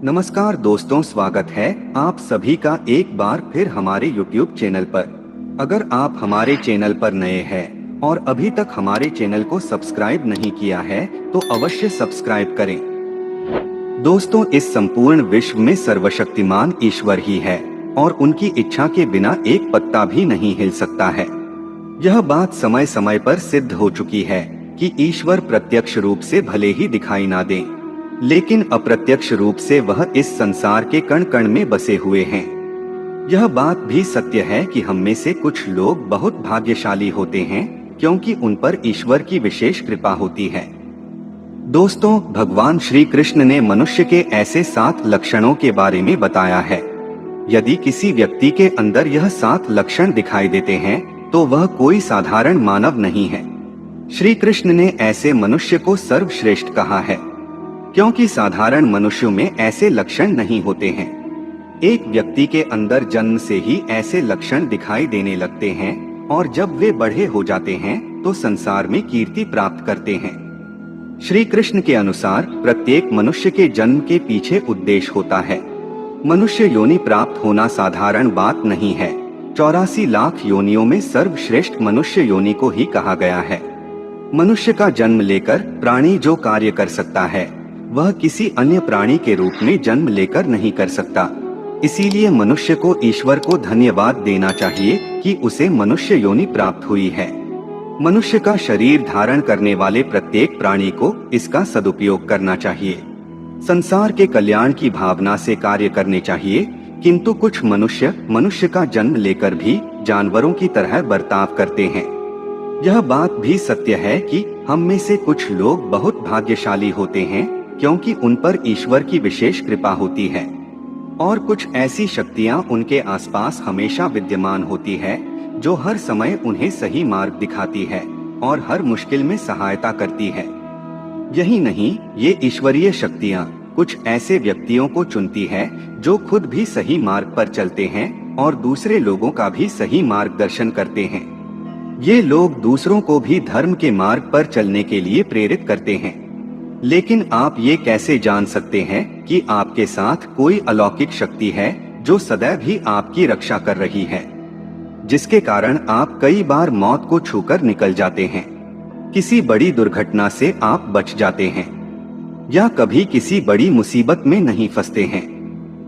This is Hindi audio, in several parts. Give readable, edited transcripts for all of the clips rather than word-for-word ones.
नमस्कार दोस्तों, स्वागत है आप सभी का एक बार फिर हमारे YouTube चैनल पर। अगर आप हमारे चैनल पर नए हैं और अभी तक हमारे चैनल को सब्सक्राइब नहीं किया है तो अवश्य सब्सक्राइब करें। दोस्तों, इस संपूर्ण विश्व में सर्वशक्तिमान ईश्वर ही है और उनकी इच्छा के बिना एक पत्ता भी नहीं हिल सकता है। यह बात समय समय पर सिद्ध हो चुकी है कि ईश्वर प्रत्यक्ष रूप से भले ही दिखाई ना दे, लेकिन अप्रत्यक्ष रूप से वह इस संसार के कण कण में बसे हुए हैं। यह बात भी सत्य है कि हम में से कुछ लोग बहुत भाग्यशाली होते हैं क्योंकि उन पर ईश्वर की विशेष कृपा होती है। दोस्तों, भगवान श्री कृष्ण ने मनुष्य के ऐसे 7 लक्षणों के बारे में बताया है। यदि किसी व्यक्ति के अंदर यह 7 लक्षण दिखाई देते हैं तो वह कोई साधारण मानव नहीं है। श्री कृष्ण ने ऐसे मनुष्य को सर्वश्रेष्ठ कहा है क्योंकि साधारण मनुष्यों में ऐसे लक्षण नहीं होते हैं। एक व्यक्ति के अंदर जन्म से ही ऐसे लक्षण दिखाई देने लगते हैं और जब वे बड़े हो जाते हैं तो संसार में कीर्ति प्राप्त करते हैं। श्री कृष्ण के अनुसार प्रत्येक मनुष्य के जन्म के पीछे उद्देश्य होता है। मनुष्य योनि प्राप्त होना साधारण बात नहीं है। 84 लाख योनियों में सर्वश्रेष्ठ मनुष्य योनि को ही कहा गया है। मनुष्य का जन्म लेकर प्राणी जो कार्य कर सकता है वह किसी अन्य प्राणी के रूप में जन्म लेकर नहीं कर सकता। इसीलिए मनुष्य को ईश्वर को धन्यवाद देना चाहिए कि उसे मनुष्य योनि प्राप्त हुई है। मनुष्य का शरीर धारण करने वाले प्रत्येक प्राणी को इसका सदुपयोग करना चाहिए। संसार के कल्याण की भावना से कार्य करने चाहिए, किंतु कुछ मनुष्य का जन्म लेकर भी जानवरों की तरह बर्ताव करते हैं। यह बात भी सत्य है कि हम में से कुछ लोग बहुत भाग्यशाली होते हैं क्योंकि उन पर ईश्वर की विशेष कृपा होती है और कुछ ऐसी शक्तियां उनके आसपास हमेशा विद्यमान होती है जो हर समय उन्हें सही मार्ग दिखाती है और हर मुश्किल में सहायता करती है। यही नहीं, ये ईश्वरीय शक्तियां कुछ ऐसे व्यक्तियों को चुनती है जो खुद भी सही मार्ग पर चलते हैं और दूसरे लोगों का भी सही मार्गदर्शन करते हैं। ये लोग दूसरों को भी धर्म के मार्ग पर चलने के लिए प्रेरित करते हैं। लेकिन आप ये कैसे जान सकते हैं कि आपके साथ कोई अलौकिक शक्ति है जो सदैव ही आपकी रक्षा कर रही है, जिसके कारण आप कई बार मौत को छूकर निकल जाते हैं, किसी बड़ी दुर्घटना से आप बच जाते हैं या कभी किसी बड़ी मुसीबत में नहीं फंसते हैं?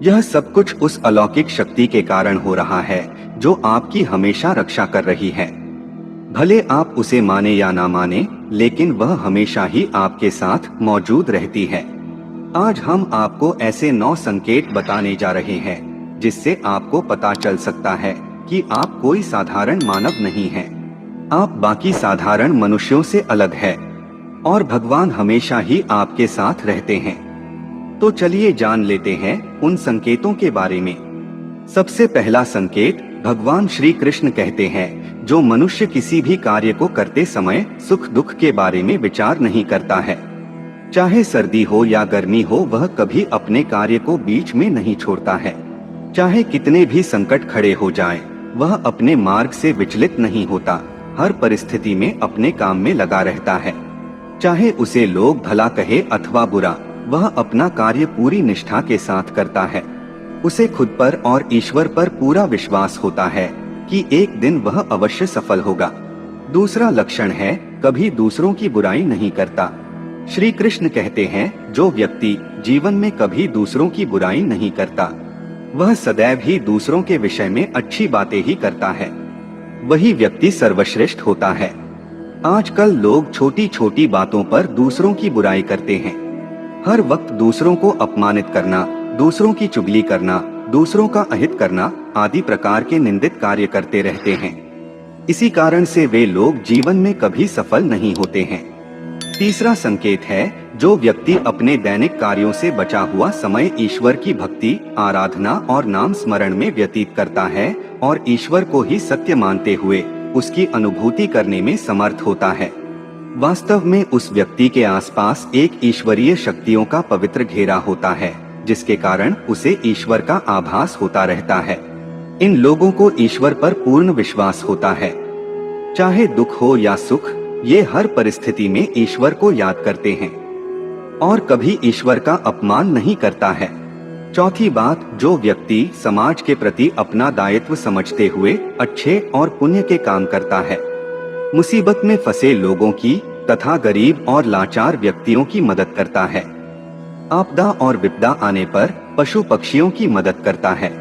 यह सब कुछ उस अलौकिक शक्ति के कारण हो रहा है जो आपकी हमेशा रक्षा कर रही है। भले आप उसे माने या ना माने, लेकिन वह हमेशा ही आपके साथ मौजूद रहती है। आज हम आपको ऐसे 9 संकेत बताने जा रहे हैं जिससे आपको पता चल सकता है कि आप कोई साधारण मानव नहीं हैं। आप बाकी साधारण मनुष्यों से अलग है और भगवान हमेशा ही आपके साथ रहते हैं। तो चलिए जान लेते हैं उन संकेतों के बारे में। सबसे पहला संकेत, भगवान श्री कृष्ण कहते हैं, जो मनुष्य किसी भी कार्य को करते समय सुख दुख के बारे में विचार नहीं करता है, चाहे सर्दी हो या गर्मी हो, वह कभी अपने कार्य को बीच में नहीं छोड़ता है। चाहे कितने भी संकट खड़े हो जाएं, वह अपने मार्ग से विचलित नहीं होता, हर परिस्थिति में अपने काम में लगा रहता है। चाहे उसे लोग भला कहे अथवा बुरा, वह अपना कार्य पूरी निष्ठा के साथ करता है। उसे खुद पर और ईश्वर पर पूरा विश्वास होता है कि एक दिन वह अवश्य सफल होगा। दूसरा लक्षण है, कभी दूसरों की बुराई नहीं करता। श्री कृष्ण कहते हैं, जो व्यक्ति जीवन में कभी दूसरों की बुराई नहीं करता, वह सदैव ही दूसरों के विषय में अच्छी बातें ही करता है, वही व्यक्ति सर्वश्रेष्ठ होता है। आजकल लोग छोटी छोटी बातों पर दूसरों की बुराई करते हैं। हर वक्त दूसरों को अपमानित करना, दूसरों की चुगली करना, दूसरों का अहित करना आदि प्रकार के निंदित कार्य करते रहते हैं। इसी कारण से वे लोग जीवन में कभी सफल नहीं होते हैं। तीसरा संकेत है, जो व्यक्ति अपने दैनिक कार्यों से बचा हुआ समय ईश्वर की भक्ति, आराधना और नाम स्मरण में व्यतीत करता है और ईश्वर को ही सत्य मानते हुए उसकी अनुभूति करने में समर्थ होता है, वास्तव में उस व्यक्ति के आसपास एक ईश्वरीय शक्तियों का पवित्र घेरा होता है, जिसके कारण उसे ईश्वर का आभास होता रहता है। इन लोगों को ईश्वर पर पूर्ण विश्वास होता है। चाहे दुख हो या सुख, ये हर परिस्थिति में ईश्वर को याद करते हैं और कभी ईश्वर का अपमान नहीं करता है। चौथी बात, जो व्यक्ति समाज के प्रति अपना दायित्व समझते हुए अच्छे और पुण्य के काम करता है, मुसीबत में फंसे लोगों की तथा गरीब और लाचार व्यक्तियों की मदद करता है, आपदा और विपदा आने पर पशु पक्षियों की मदद करता है,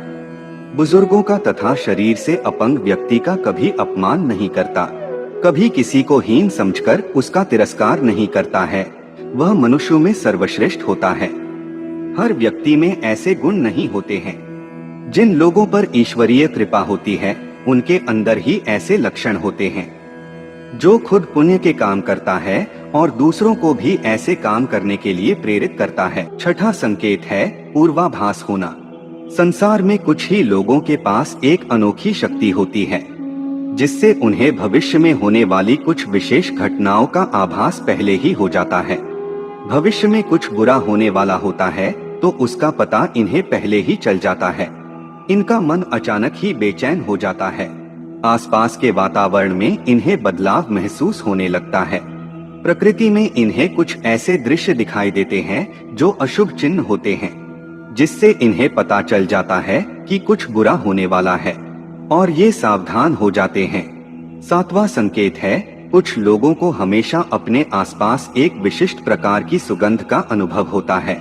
बुजुर्गों का तथा शरीर से अपंग व्यक्ति का कभी अपमान नहीं करता, कभी किसी को हीन समझकर उसका तिरस्कार नहीं करता है, वह मनुष्यों में सर्वश्रेष्ठ होता है। हर व्यक्ति में ऐसे गुण नहीं होते हैं। जिन लोगों पर ईश्वरीय कृपा होती है, उनके अंदर ही ऐसे लक्षण होते हैं। जो खुद पुण्य के काम करता है और दूसरों को भी ऐसे काम करने के लिए प्रेरित करता है। छठा संकेत है पूर्वाभास होना। संसार में कुछ ही लोगों के पास एक अनोखी शक्ति होती है, जिससे उन्हें भविष्य में होने वाली कुछ विशेष घटनाओं का आभास पहले ही हो जाता है। भविष्य में कुछ बुरा होने वाला होता है तो उसका पता इन्हें पहले ही चल जाता है। इनका मन अचानक ही बेचैन हो जाता है। आसपास के वातावरण में इन्हें बदलाव महसूस होने लगता है। प्रकृति में इन्हें कुछ ऐसे दृश्य दिखाई देते हैं जो अशुभ चिन्ह होते हैं, जिससे इन्हें पता चल जाता है कि कुछ बुरा होने वाला है और ये सावधान हो जाते हैं। सातवां संकेत है, कुछ लोगों को हमेशा अपने आसपास एक विशिष्ट प्रकार की सुगंध का अनुभव होता है।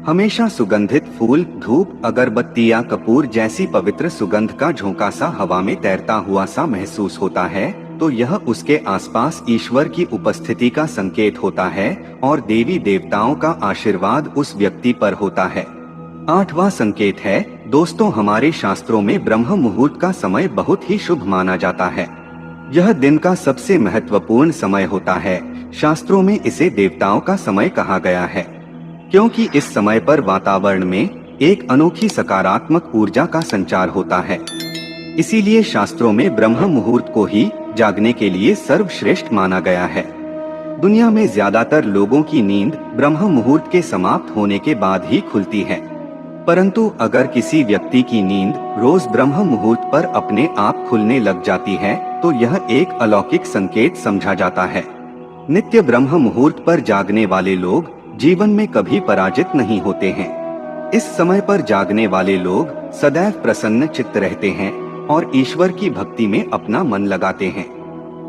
हमेशा सुगंधित फूल, धूप, अगरबत्ती या कपूर जैसी पवित्र सुगंध का झोंका सा हवा में तैरता हुआ सा महसूस होता है, तो यह उसके आसपास ईश्वर की उपस्थिति का संकेत होता है और देवी देवताओं का आशीर्वाद उस व्यक्ति पर होता है। आठवां संकेत है, दोस्तों, हमारे शास्त्रों में ब्रह्म मुहूर्त का समय बहुत ही शुभ माना जाता है। यह दिन का सबसे महत्वपूर्ण समय होता है। शास्त्रों में इसे देवताओं का समय कहा गया है, क्योंकि इस समय पर वातावरण में एक अनोखी सकारात्मक ऊर्जा का संचार होता है। इसीलिए शास्त्रों में ब्रह्म मुहूर्त को ही जागने के लिए सर्वश्रेष्ठ माना गया है। दुनिया में ज्यादातर लोगों की नींद ब्रह्म मुहूर्त के समाप्त होने के बाद ही खुलती है, परंतु अगर किसी व्यक्ति की नींद रोज ब्रह्म मुहूर्त पर अपने आप खुलने लग जाती है तो यह एक अलौकिक संकेत समझा जाता है। नित्य ब्रह्म मुहूर्त पर जागने वाले लोग जीवन में कभी पराजित नहीं होते हैं। इस समय पर जागने वाले लोग सदैव प्रसन्न चित्त रहते हैं और ईश्वर की भक्ति में अपना मन लगाते हैं।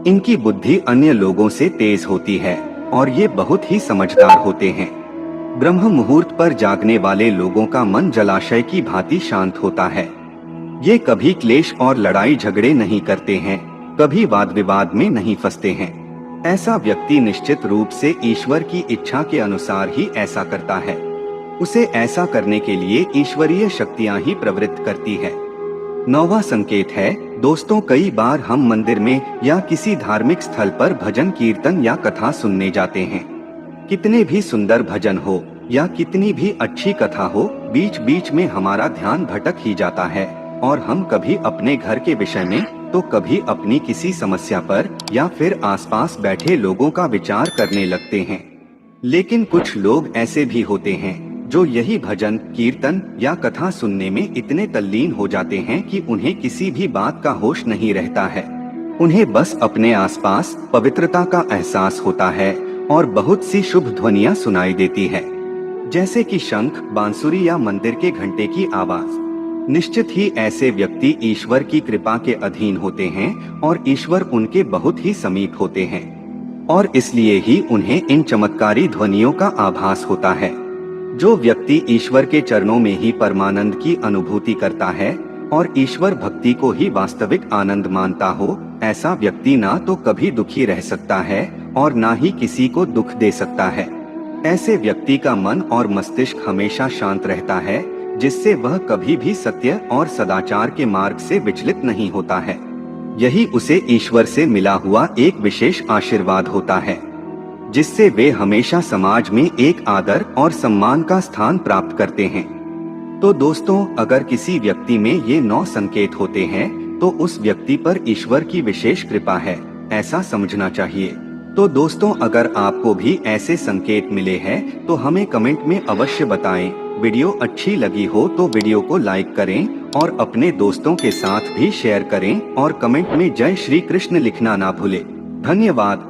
इनकी बुद्धि अन्य लोगों से तेज होती है और ये बहुत ही समझदार होते हैं। ब्रह्म मुहूर्त पर जागने वाले लोगों का मन जलाशय की भांति शांत होता है। ये कभी क्लेश और लड़ाई झगड़े नहीं करते हैं, कभी वाद विवाद में नहीं फंसते हैं। ऐसा व्यक्ति निश्चित रूप से ईश्वर की इच्छा के अनुसार ही ऐसा करता है। उसे ऐसा करने के लिए ईश्वरीय शक्तियां ही प्रवृत्त करती है। नौवां संकेत है, दोस्तों, कई बार हम मंदिर में या किसी धार्मिक स्थल पर भजन कीर्तन या कथा सुनने जाते हैं। कितने भी सुंदर भजन हो या कितनी भी अच्छी कथा हो, बीच बीच में हमारा ध्यान भटक ही जाता है और हम कभी अपने घर के विषय में तो कभी अपनी किसी समस्या पर या फिर आसपास बैठे लोगों का विचार करने लगते हैं। लेकिन कुछ लोग ऐसे भी होते हैं जो यही भजन कीर्तन या कथा सुनने में इतने तल्लीन हो जाते हैं कि उन्हें किसी भी बात का होश नहीं रहता है। उन्हें बस अपने आसपास पवित्रता का एहसास होता है और बहुत सी शुभ ध्वनियां सुनाई देती है, जैसे कि शंख, बांसुरी या मंदिर के घंटे की आवाज। निश्चित ही ऐसे व्यक्ति ईश्वर की कृपा के अधीन होते हैं और ईश्वर उनके बहुत ही समीप होते हैं और इसलिए ही उन्हें इन चमत्कारी ध्वनियों का आभास होता है। जो व्यक्ति ईश्वर के चरणों में ही परमानंद की अनुभूति करता है और ईश्वर भक्ति को ही वास्तविक आनंद मानता हो, ऐसा व्यक्ति ना तो कभी दुखी रह सकता है और ना ही किसी को दुख दे सकता है। ऐसे व्यक्ति का मन और मस्तिष्क हमेशा शांत रहता है, जिससे वह कभी भी सत्य और सदाचार के मार्ग से विचलित नहीं होता है। यही उसे ईश्वर से मिला हुआ एक विशेष आशीर्वाद होता है, जिससे वे हमेशा समाज में एक आदर और सम्मान का स्थान प्राप्त करते हैं। तो दोस्तों, अगर किसी व्यक्ति में ये 9 संकेत होते हैं तो उस व्यक्ति पर ईश्वर की विशेष कृपा है, ऐसा समझना चाहिए। तो दोस्तों, अगर आपको भी ऐसे संकेत मिले हैं तो हमें कमेंट में अवश्य बताएं। वीडियो अच्छी लगी हो तो वीडियो को लाइक करें और अपने दोस्तों के साथ भी शेयर करें और कमेंट में जय श्री कृष्ण लिखना ना भूलें। धन्यवाद।